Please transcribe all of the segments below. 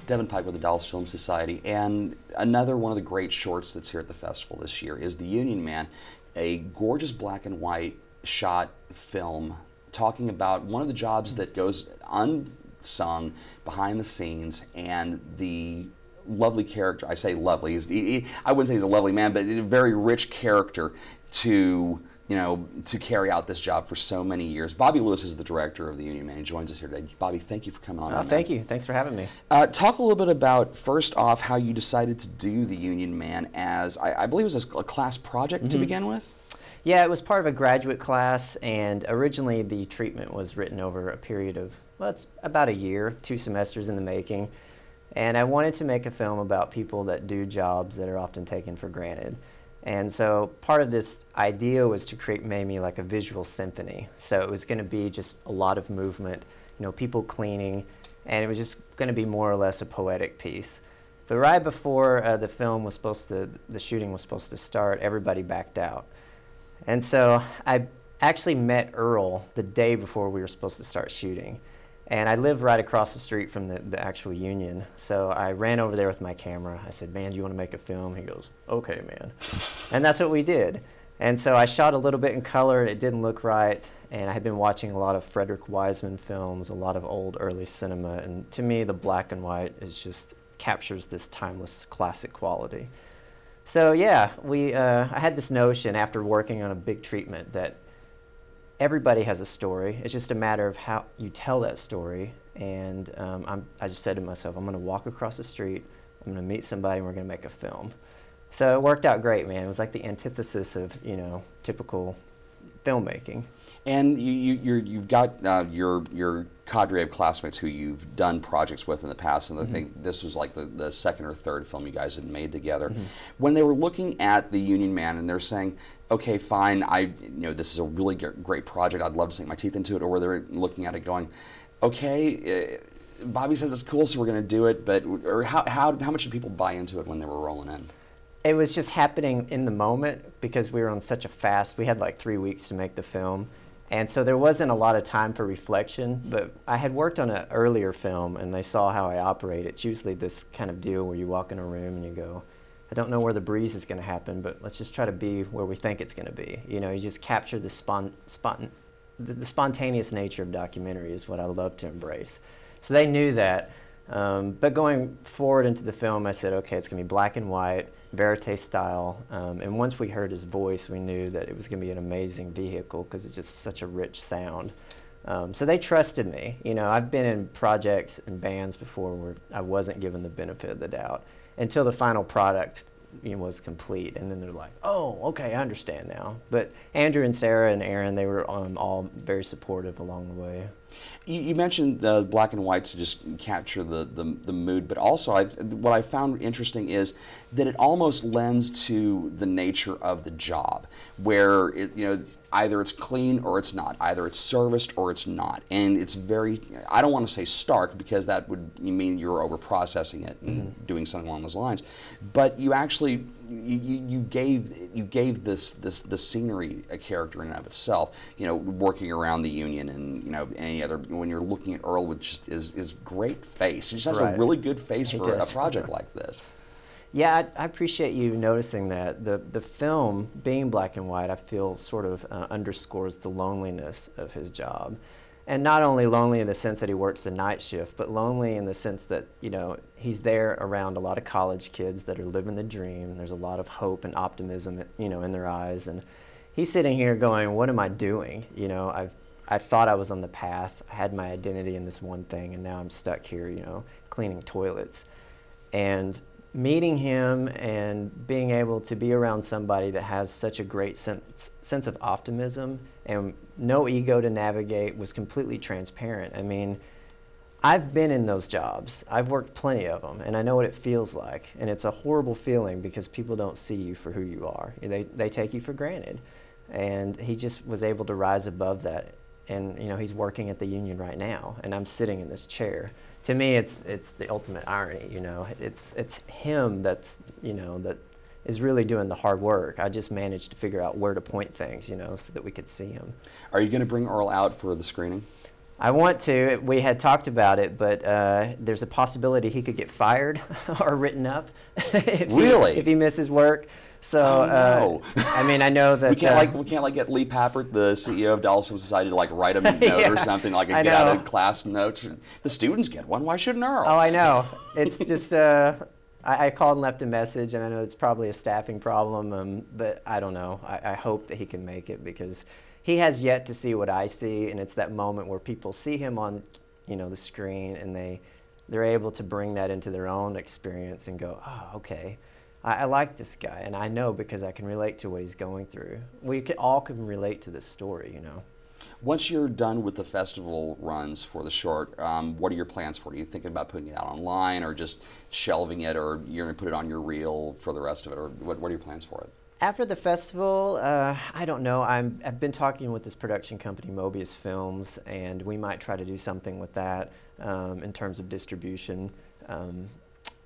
Devin Pike with the Dallas Film Society, and another one of the great shorts that's here at the festival this year is The Union Man, a gorgeous black and white shot film talking about one of the jobs that goes unsung behind the scenes, and the lovely character, I say lovely, I wouldn't say he's a lovely man, but a very rich character to carry out this job for so many years. Bobby Lewis is the director of The Union Man. He joins us here today. Bobby, thank you for coming on. Thank you. Thanks for having me. Talk a little bit about, first off, how you decided to do The Union Man as, I believe it was a class project to begin with? Yeah, it was part of a graduate class, and originally the treatment was written over a period of, well, it's about a year, 2 semesters in the making. And I wanted to make a film about people that do jobs that are often taken for granted. And so part of this idea was to create maybe like a visual symphony. So it was going to be just a lot of movement, people cleaning, and it was just going to be more or less a poetic piece. But right before the shooting was supposed to start, everybody backed out. And so I actually met Earl the day before we were supposed to start shooting. And I live right across the street from the actual Union. So I ran over there with my camera. I said, "Man, do you want to make a film?" He goes, "Okay, man." And that's what we did. And so I shot a little bit in color. It didn't look right. And I had been watching a lot of Frederick Wiseman films, a lot of old early cinema. And to me, the black and white captures this timeless classic quality. So yeah, I had this notion after working on a big treatment that everybody has a story. It's just a matter of how you tell that story. And I just said to myself, I'm going to walk across the street, I'm going to meet somebody, and we're going to make a film. So it worked out great, man. It was like the antithesis of, typical filmmaking. And you've got your cadre of classmates who you've done projects with in the past, and I think this was like the second or third film you guys had made together. When they were looking at The Union Man and they're saying, okay, fine, this is a really great project, I'd love to sink my teeth into it, or were they looking at it going, okay, Bobby says it's cool, so we're going to do it, or how much did people buy into it when they were rolling in? It was just happening in the moment because we were on such a fast. We had like 3 weeks to make the film. And so there wasn't a lot of time for reflection, but I had worked on an earlier film and they saw how I operate. It's usually this kind of deal where you walk in a room and you go, I don't know where the breeze is going to happen, but let's just try to be where we think it's going to be. You just capture the spontaneous nature of documentary is what I love to embrace. So they knew that. But going forward into the film, I said, okay, it's going to be black and white, verite style. And once we heard his voice, we knew that it was going to be an amazing vehicle because it's just such a rich sound. So they trusted me. I've been in projects and bands before where I wasn't given the benefit of the doubt until the final product was complete. And then they're like, oh, okay, I understand now. But Andrew and Sarah and Aaron, they were all very supportive along the way. You mentioned the black and white to just capture the mood, but also what I found interesting is that it almost lends to the nature of the job, where either it's clean or it's not, either it's serviced or it's not, and it's very, I don't want to say stark because that would mean you're over processing it and doing something along those lines, but you actually you gave this scenery a character in and of itself. Working around the Union and any other, when you're looking at Earl, which is great face. He just has a really good face for a project like this. Yeah, I appreciate you noticing that. The film, being black and white, I feel sort of underscores the loneliness of his job. And not only lonely in the sense that he works the night shift, but lonely in the sense that, he's there around a lot of college kids that are living the dream. There's a lot of hope and optimism, in their eyes. And he's sitting here going, what am I doing? I thought I was on the path. I had my identity in this one thing, and now I'm stuck here, cleaning toilets. And meeting him and being able to be around somebody that has such a great sense of optimism and no ego to navigate, was completely transparent. I mean, I've been in those jobs. I've worked plenty of them, and I know what it feels like. And it's a horrible feeling because people don't see you for who you are. They take you for granted. And he just was able to rise above that. And he's working at the Union right now, and I'm sitting in this chair. To me, it's the ultimate irony. It's him that is really doing the hard work. I just managed to figure out where to point things, so that we could see him. Are you going to bring Earl out for the screening? I want to. We had talked about it, but there's a possibility he could get fired or written up if he misses work. So no. I mean, I know that we can't get Lee Pappert, the CEO of Dallas Film Society, to like write him a note or something, like a get out of class note. The students get one. Why shouldn't Earl? Oh, I know. It's just I called and left a message, and I know it's probably a staffing problem, but I don't know. I hope that he can make it, because he has yet to see what I see, and it's that moment where people see him on, the screen, and they're able to bring that into their own experience and go, oh, okay, I like this guy, and I know because I can relate to what he's going through. All can relate to this story, Once you're done with the festival runs for the short, what are your plans for it? Are you thinking about putting it out online, or just shelving it, or you're going to put it on your reel for the rest of it, or what are your plans for it? After the festival, I don't know. I've been talking with this production company, Mobius Films, and we might try to do something with that in terms of distribution.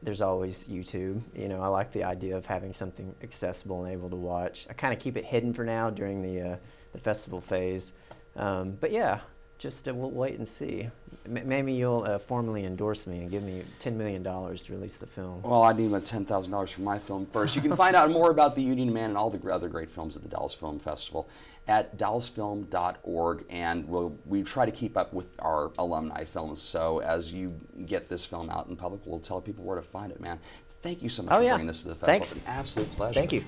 There's always YouTube. I like the idea of having something accessible and able to watch. I kind of keep it hidden for now during the festival phase. But yeah, just we'll wait and see. Maybe you'll formally endorse me and give me $10 million to release the film. Well, I need my $10,000 for my film first. You can find out more about The Union Man and all the other great films at the Dallas Film Festival at dallasfilm.org, and we try to keep up with our alumni films. So as you get this film out in public, we'll tell people where to find it, man. Thank you so much for bringing this to the festival. Thanks. It's an absolute pleasure. Thank you.